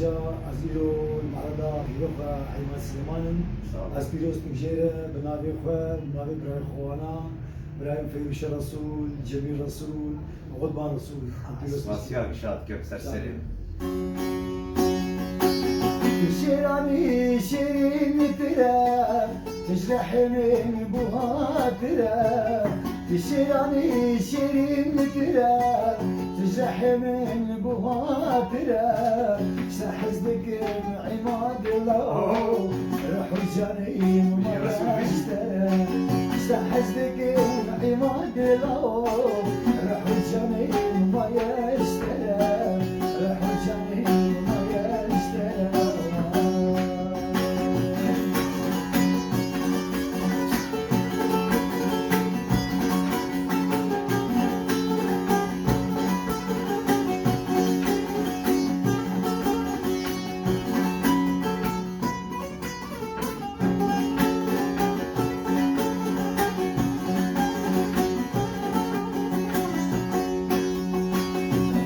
اینجا از ایرو المعرضة بیروخ عیماد سلیمان از پیروز تجاره بنابی خواه بنابی برای خوانا برای فیروش رسول جمیل رسول غضبان رسول ماسیار شاد كيف سرسلم شيراني شيرين ترى تجرح من بوهاترة شيراني شيرين ترى تجرح من بوهاترة سحزدك عماد الله روح الجنين ما يشترى سحزدك عماد الله روح الجنين ما يشترى روح الجنين ما يشترى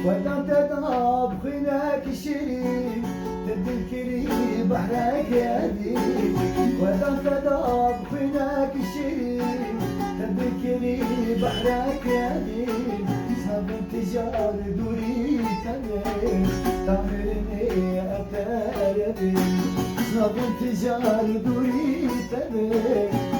ودام تذهب خلاك الشريف تذكري بحرك يا ديب ودام تذهب خلاك الشريف تذكري بحرك يا ديب صاب انتجار دوري تمام تعمرني أتاربي صاب انتجار دوري تمام